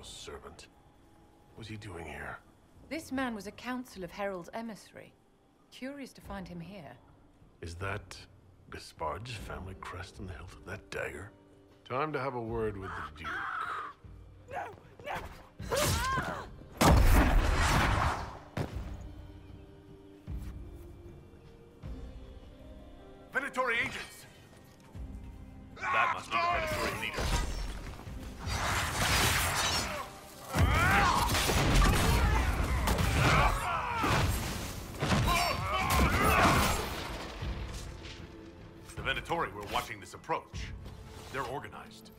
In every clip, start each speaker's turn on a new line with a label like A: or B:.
A: house servant. What's he doing here?
B: This man was a Council of Herald's emissary. Curious to find him here.
A: Is that Gaspard's family crest on the hilt of that dagger? Time to have a word with the Duke. Venatory agents! That must be the Venatory leader. The Venatory were watching this approach. They're organized.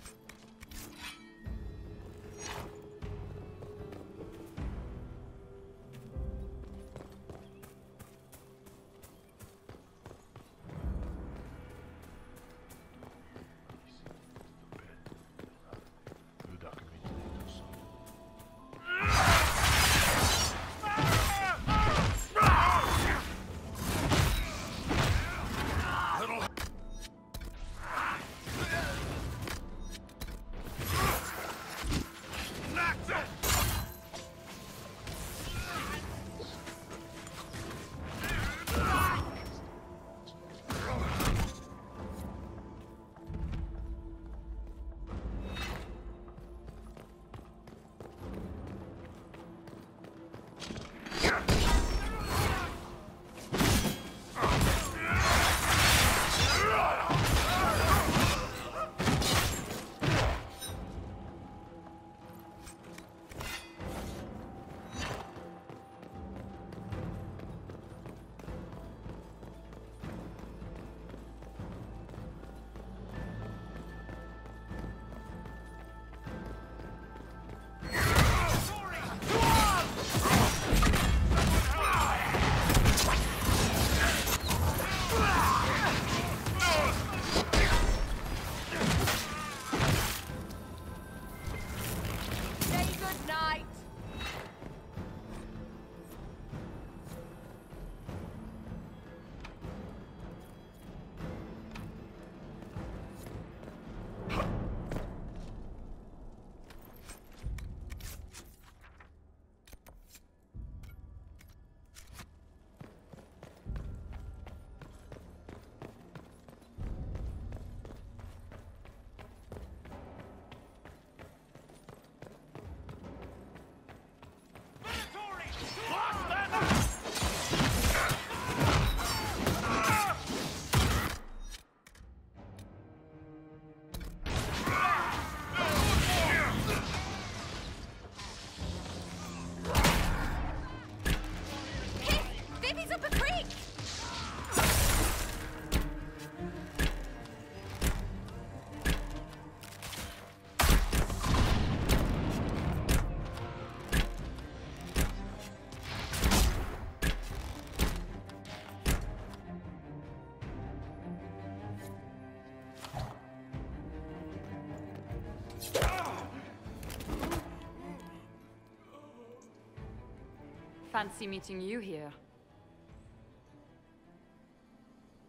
C: Fancy meeting you here.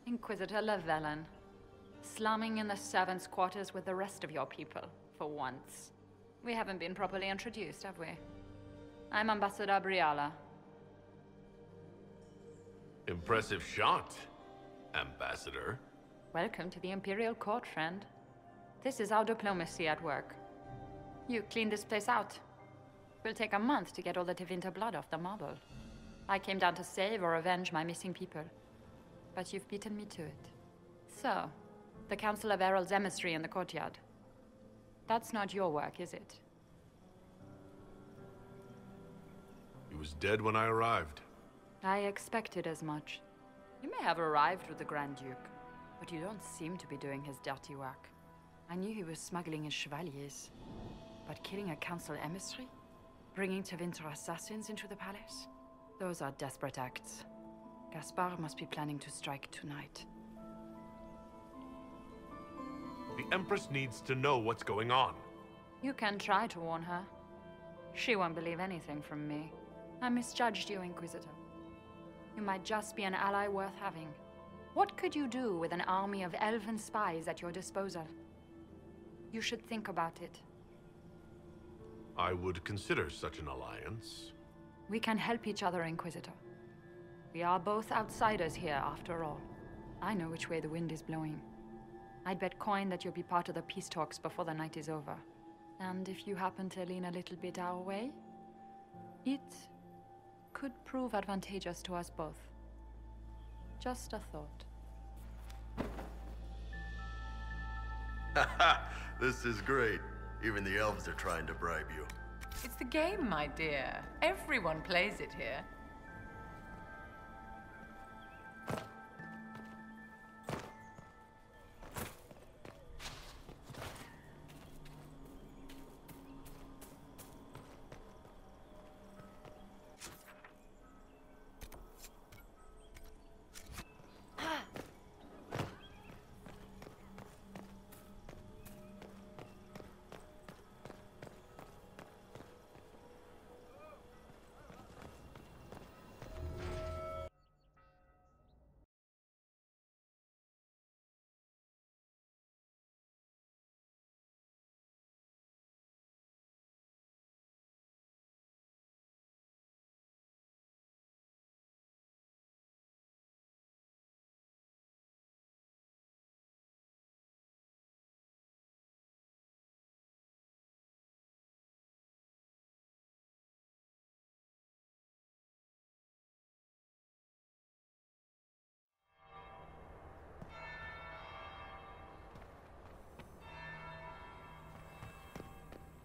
C: Inquisitor Llewellyn, slumming in the servants' quarters with the rest of your people, for once. We haven't been properly introduced, have we? I'm Ambassador Briala.
A: Impressive shot, Ambassador.
C: Welcome to the Imperial Court, friend. This is our diplomacy at work. You clean this place out. Will take a month to get all the Tevinter blood off the marble. I came down to save or avenge my missing people. But you've beaten me to it. So, the Council of Herald's emissary in the courtyard. That's not your work, is it?
A: He was dead when I arrived.
C: I expected as much. You may have arrived with the Grand Duke, but you don't seem to be doing his dirty work. I knew he was smuggling his chevaliers. But killing a Council emissary? Bringing Tevinter assassins into the palace? Those are desperate acts. Gaspard must be planning to strike tonight.
A: The Empress needs to know what's going on.
C: You can try to warn her. She won't believe anything from me. I misjudged you, Inquisitor. You might just be an ally worth having. What could you do with an army of elven spies at your disposal? You should think about it.
A: I would consider such an alliance.
C: We can help each other, Inquisitor. We are both outsiders here, after all. I know which way the wind is blowing. I'd bet coin that you'll be part of the peace talks before the night is over. And if you happen to lean a little bit our way, it could prove advantageous to us both. Just a thought.
D: This is great. Even the elves are trying to bribe you.
B: It's the game, my dear. Everyone plays it here.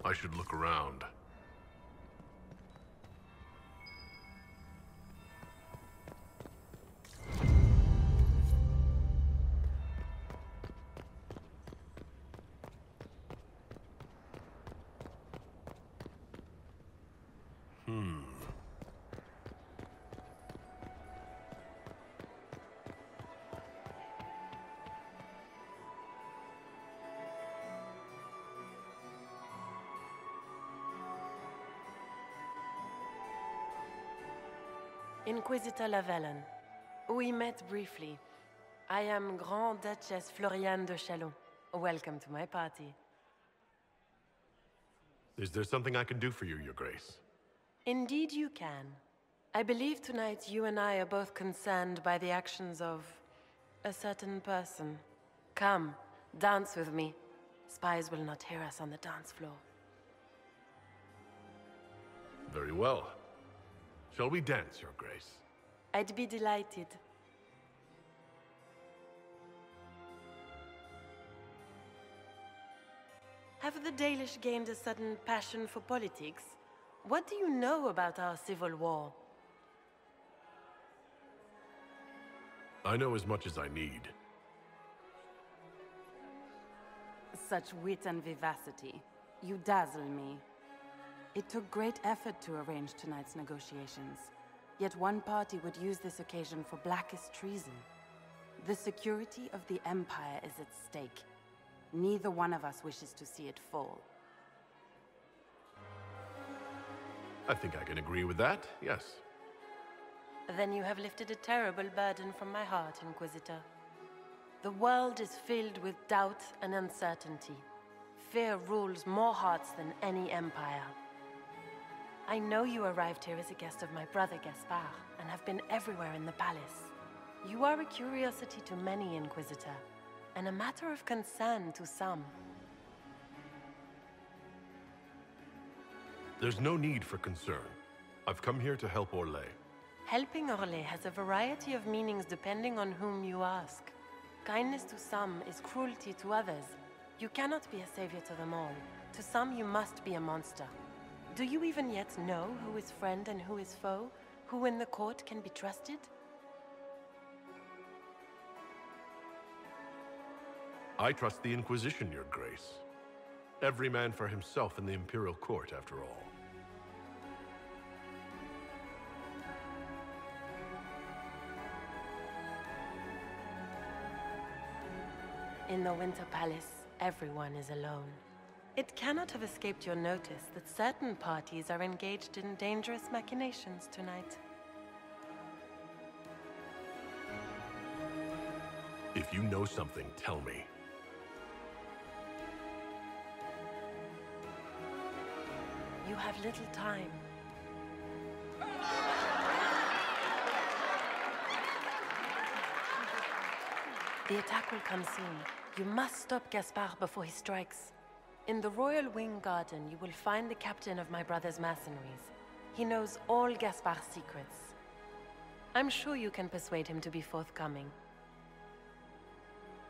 A: I should look around.
E: Inquisitor Lavellen. We met briefly. I am Grand Duchess Floriane de Chalon. Welcome to my party.
A: Is there something I can do for you, Your Grace?
E: Indeed you can. I believe tonight you and I are both concerned by the actions of a certain person. Come, dance with me. Spies will not hear us on the dance floor.
A: Very well. Shall we dance, Your Grace?
E: I'd be delighted. Have the Dalish gained a sudden passion for politics? What do you know about our civil war?
A: I know as much as I need.
F: Such wit and vivacity. You dazzle me. It took great effort to arrange tonight's negotiations. Yet one party would use this occasion for blackest treason. The security of the Empire is at stake. Neither one of us wishes to see it fall.
A: I think I can agree with that, yes.
E: Then you have lifted a terrible burden from my heart, Inquisitor. The world is filled with doubt and uncertainty. Fear rules more hearts than any empire. I know you arrived here as a guest of my brother Gaspard, and have been everywhere in the palace. You are a curiosity to many, Inquisitor, and a matter of concern to some.
A: There's no need for concern. I've come here to help Orlais.
E: Helping Orlais has a variety of meanings depending on whom you ask. Kindness to some is cruelty to others. You cannot be a savior to them all. To some, you must be a monster. Do you even yet know who is friend and who is foe? Who in the court can be trusted?
A: I trust the Inquisition, Your Grace. Every man for himself in the Imperial Court, after all.
E: In the Winter Palace, everyone is alone. It cannot have escaped your notice that certain parties are engaged in dangerous machinations tonight.
A: If you know something, tell me.
E: You have little time. The attack will come soon. You must stop Gaspard before he strikes. In the Royal Wing Garden, you will find the captain of my brother's mercenaries. He knows all Gaspard's secrets. I'm sure you can persuade him to be forthcoming.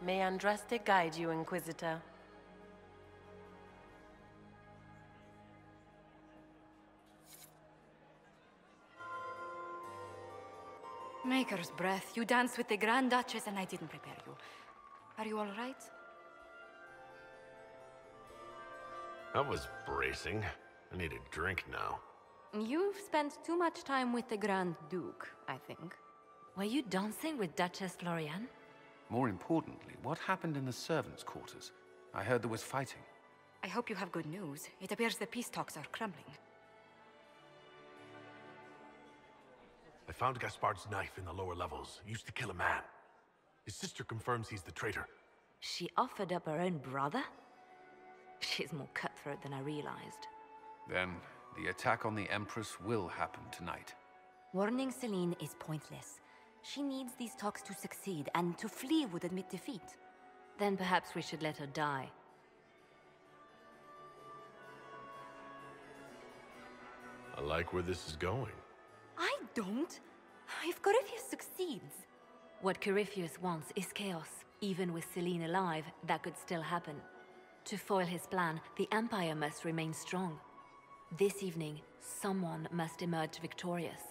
E: May Andraste guide you, Inquisitor.
G: Maker's breath. You danced with the Grand Duchess and I didn't prepare you. Are you all right?
A: That was bracing. I need a drink now.
G: You've spent too much time with the Grand Duke, I think.
H: Were you dancing with Duchess Florian?
I: More importantly, what happened in the servants' quarters? I heard there was fighting.
G: I hope you have good news. It appears the peace talks are crumbling.
A: I found Gaspard's knife in the lower levels. He used to kill a man. His sister confirms he's the traitor.
H: She offered up her own brother? She's more cutthroat than I realized.
I: Then, the attack on the Empress will happen tonight.
G: Warning Celine is pointless. She needs these talks to succeed, and to flee would admit defeat.
H: Then perhaps we should let her die.
A: I like where this is going.
G: I don't. If Corypheus succeeds...
H: What Corypheus wants is chaos. Even with Celine alive, that could still happen. To foil his plan, the Empire must remain strong. This evening, someone must emerge victorious.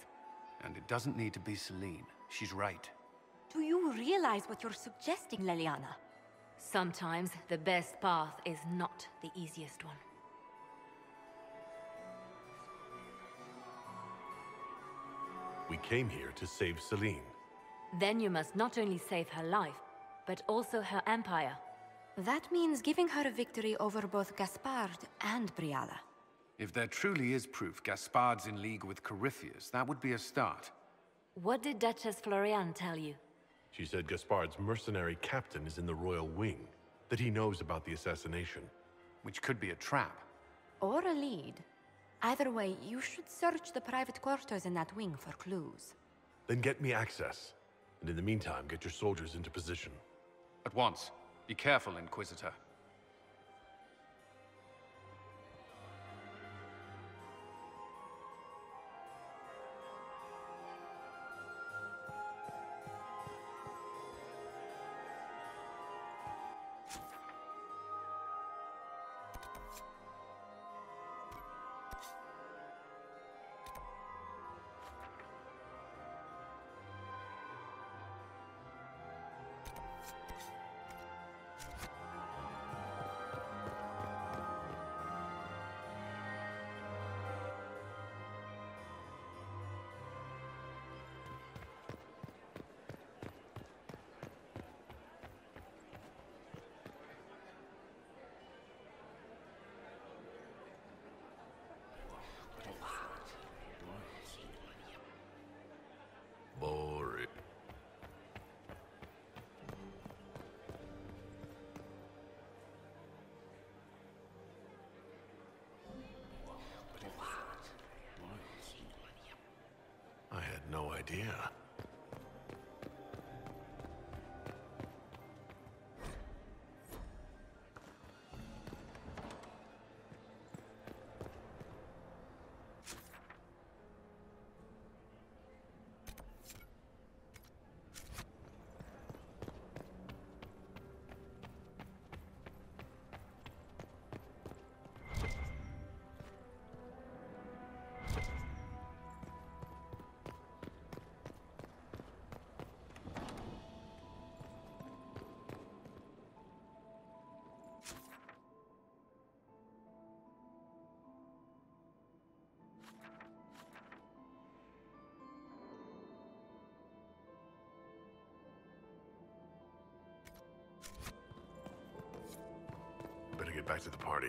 I: And it doesn't need to be Celine. She's right.
G: Do you realize what you're suggesting, Leliana?
H: Sometimes the best path is not the easiest one.
A: We came here to save Celine.
H: Then you must not only save her life, but also her empire.
G: That means giving her a victory over both Gaspard and Briala.
I: If there truly is proof Gaspard's in league with Corypheus, that would be a start.
H: What did Duchess Florian tell you?
A: She said Gaspard's mercenary captain is in the royal wing, that he knows about the assassination.
I: Which could be a trap.
G: Or a lead. Either way, you should search the private quarters in that wing for clues.
A: Then get me access. And in the meantime, get your soldiers into position.
I: At once. Be careful, Inquisitor.
A: Boring. I had no idea. Better get back to the party.